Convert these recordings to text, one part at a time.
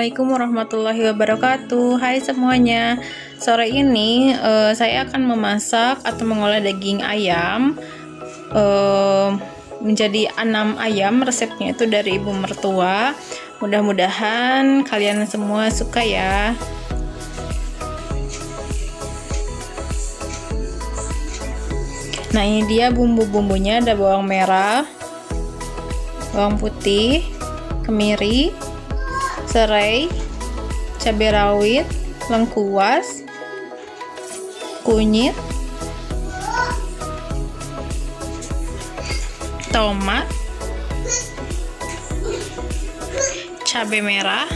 Assalamualaikum warahmatullahi wabarakatuh. Hai semuanya. Sore ini saya akan memasak atau mengolah daging ayam menjadi anam ayam. Resepnya itu dari ibu mertua. Mudah-mudahan kalian semua suka ya. Nah, ini dia bumbu-bumbunya. Ada bawang merah, bawang putih, kemiri, serai, cabai rawit, lengkuas, kunyit, tomat, cabai merah,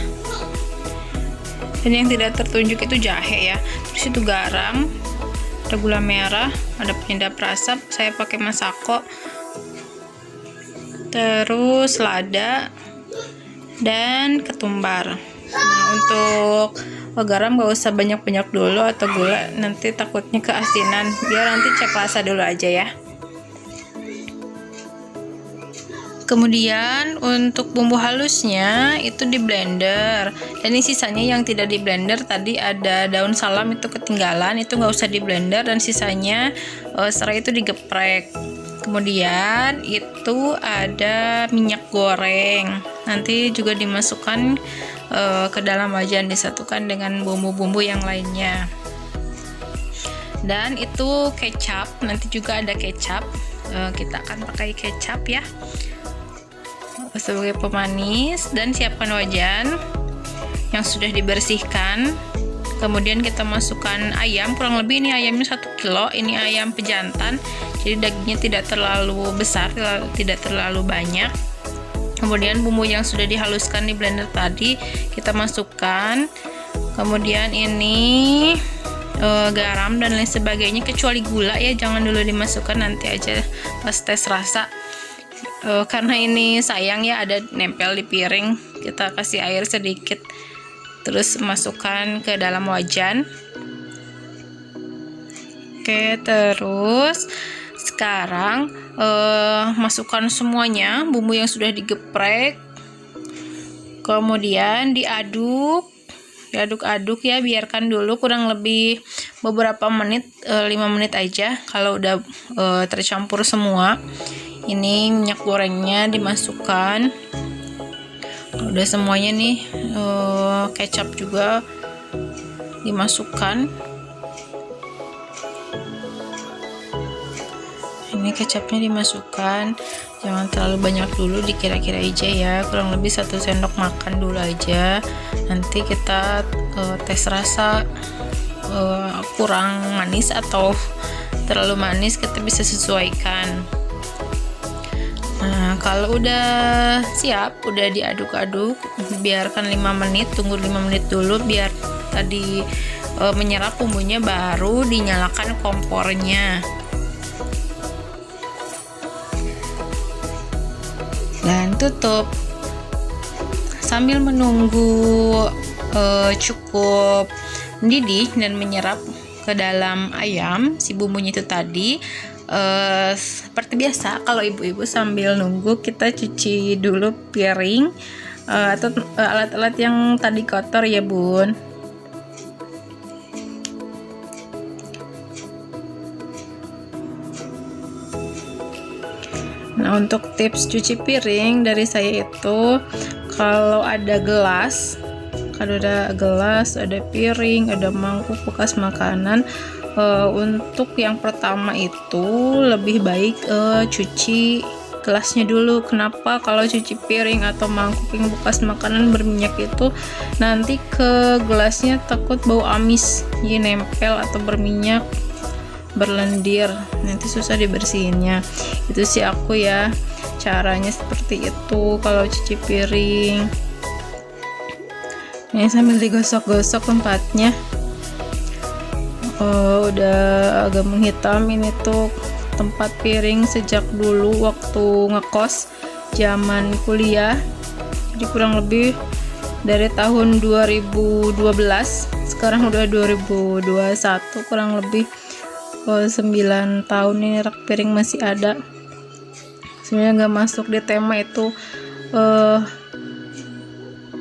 dan yang tidak tertunjuk itu jahe ya. Terus itu garam, ada gula merah, ada penyedap rasa, saya pakai masako, terus lada dan ketumbar. Nah, untuk garam gak usah banyak-banyak dulu, atau gula nanti takutnya keasinan, biar nanti cek rasa dulu aja ya. Kemudian untuk bumbu halusnya itu di blender, dan ini sisanya yang tidak di blender tadi ada daun salam itu ketinggalan, itu nggak usah di blender, dan sisanya serai itu digeprek. Kemudian itu ada minyak goreng, nanti juga dimasukkan ke dalam wajan, disatukan dengan bumbu-bumbu yang lainnya. Dan itu kecap, nanti juga ada kecap, kita akan pakai kecap ya sebagai pemanis. Dan siapkan wajan yang sudah dibersihkan. Kemudian kita masukkan ayam, kurang lebih ini ayamnya 1 kilo, ini ayam pejantan, jadi dagingnya tidak terlalu besar, tidak terlalu banyak. Kemudian bumbu yang sudah dihaluskan di blender tadi kita masukkan. Kemudian ini garam dan lain sebagainya, kecuali gula ya, jangan dulu dimasukkan, nanti aja pas tes rasa. Karena ini sayang ya, ada nempel di piring, kita kasih air sedikit, terus masukkan ke dalam wajan. Oke, terus sekarang masukkan semuanya, bumbu yang sudah digeprek, kemudian diaduk-aduk ya, biarkan dulu kurang lebih beberapa menit, 5 menit aja. Kalau udah tercampur semua, ini minyak gorengnya dimasukkan. Udah semuanya nih, kecap juga dimasukkan. Ini kecapnya dimasukkan, jangan terlalu banyak dulu, dikira-kira aja ya, kurang lebih 1 sendok makan dulu aja. Nanti kita tes rasa, kurang manis atau terlalu manis kita bisa sesuaikan. Nah, kalau udah siap, udah diaduk-aduk, biarkan 5 menit, tunggu 5 menit dulu biar tadi menyerap bumbunya, baru dinyalakan kompornya. Dan tutup. Sambil menunggu cukup mendidih dan menyerap ke dalam ayam si bumbunya itu tadi, seperti biasa kalau ibu-ibu sambil nunggu kita cuci dulu piring atau alat-alat yang tadi kotor ya bun. Nah, untuk tips cuci piring dari saya itu, kalau ada gelas, ada piring, ada mangkuk bekas makanan, untuk yang pertama itu lebih baik cuci gelasnya dulu. Kenapa? Kalau cuci piring atau mangkuk yang bekas makanan berminyak itu, nanti ke gelasnya takut bau amis, jadi nempel atau berminyak, berlendir, nanti susah dibersihinnya. Itu sih aku ya, caranya seperti itu kalau cuci piring. Ini sambil digosok-gosok tempatnya. Udah agak menghitam. Ini tuh tempat piring sejak dulu waktu ngekos zaman kuliah, jadi kurang lebih dari tahun 2012, sekarang udah 2021, kurang lebih 9 tahun ini rak piring masih ada. Sebenarnya nggak masuk di tema itu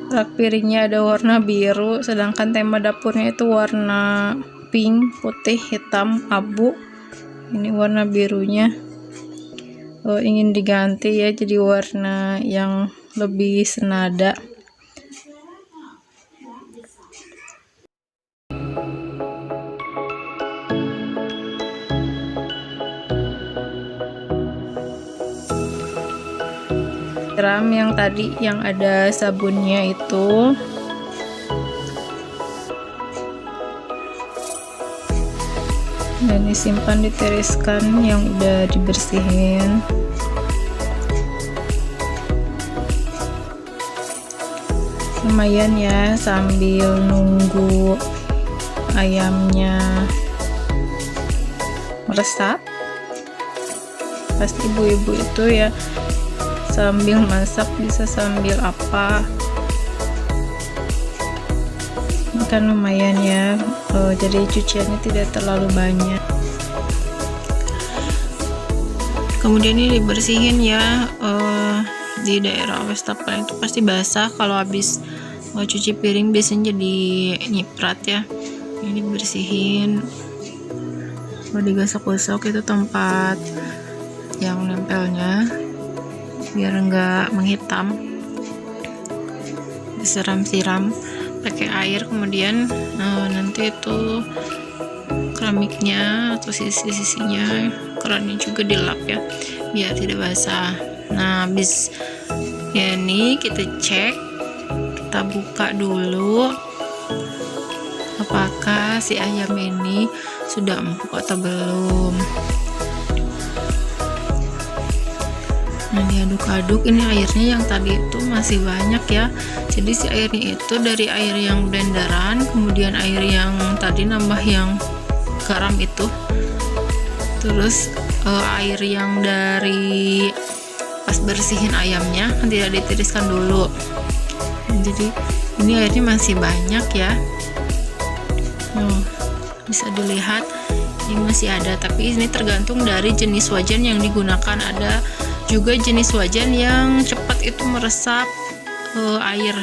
rak piringnya ada warna biru, sedangkan tema dapurnya itu warna pink, putih, hitam, abu. Ini warna birunya ingin diganti ya jadi warna yang lebih senada. Siram yang tadi yang ada sabunnya itu, dan disimpan, ditiriskan yang udah dibersihin. Lumayan ya sambil nunggu ayamnya meresap. Pasti ibu-ibu itu ya sambil masak bisa sambil apa, ini kan lumayan ya. Jadi cuciannya tidak terlalu banyak. Kemudian ini dibersihin ya, di daerah wastafel itu pasti basah kalau habis cuci piring, biasanya jadi nyiprat ya. Ini bersihin, digosok-gosok itu tempat yang nempelnya biar enggak menghitam. Disiram-siram pakai air, kemudian nanti itu keramiknya atau sisi-sisinya, kerannya juga dilap ya biar tidak basah. Nah, habis ya ini kita cek, kita buka dulu apakah si ayam ini sudah empuk atau belum. Nah, diaduk-aduk. Ini airnya yang tadi itu masih banyak ya, jadi si airnya itu dari air yang blenderan, kemudian air yang tadi nambah yang garam itu, terus air yang dari pas bersihin ayamnya kan tidak ditiriskan dulu. Jadi ini airnya masih banyak ya. Bisa dilihat ini masih ada, tapi ini tergantung dari jenis wajan yang digunakan. Ada juga jenis wajan yang cepat itu meresap air.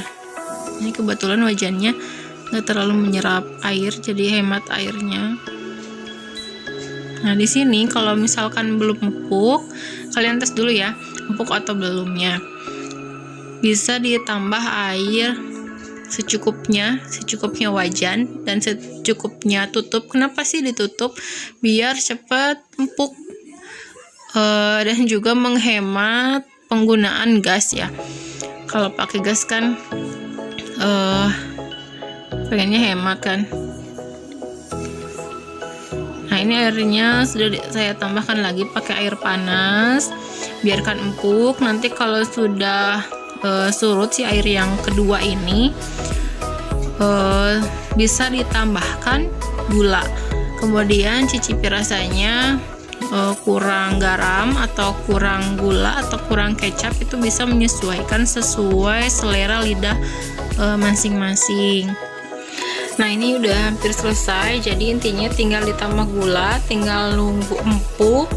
Ini kebetulan wajannya nggak terlalu menyerap air, jadi hemat airnya. Nah, di sini kalau misalkan belum empuk, kalian tes dulu ya empuk atau belumnya. Bisa ditambah air secukupnya wajan, dan secukupnya tutup. Kenapa sih ditutup? Biar cepat empuk, dan juga menghemat penggunaan gas ya. Kalau pakai gas kan pengennya hemat kan. Nah, ini airnya sudah saya tambahkan lagi pakai air panas, biarkan empuk. Nanti kalau sudah surut si air yang kedua ini, bisa ditambahkan gula, kemudian cicipi rasanya. Kurang garam atau kurang gula atau kurang kecap, itu bisa menyesuaikan sesuai selera lidah masing-masing. Nah, ini udah hampir selesai, jadi intinya tinggal ditambah gula, tinggal nunggu empuk.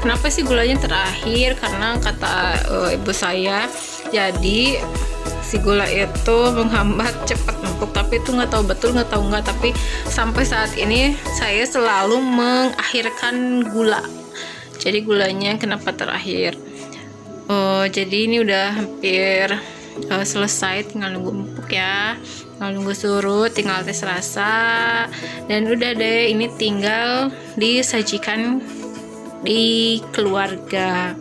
Kenapa sih gulanya terakhir? Karena kata ibu saya, jadi si gula itu menghambat cepat empuk, tapi itu nggak tahu betul, nggak tahu nggak, tapi sampai saat ini saya selalu mengakhirkan gula. Jadi gulanya kenapa terakhir? Jadi ini udah hampir selesai, tinggal nunggu empuk ya, tinggal nunggu surut, tinggal tes rasa, dan udah deh, ini tinggal disajikan di keluarga.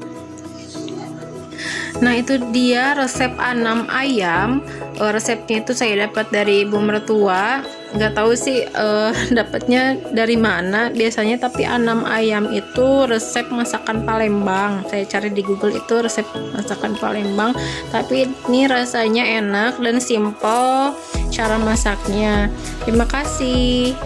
Nah, itu dia resep anam ayam. Resepnya itu saya dapat dari ibu mertua, nggak tahu sih dapatnya dari mana biasanya, tapi anam ayam itu resep masakan Palembang. Saya cari di Google itu resep masakan Palembang, tapi ini rasanya enak dan simple cara masaknya. Terima kasih.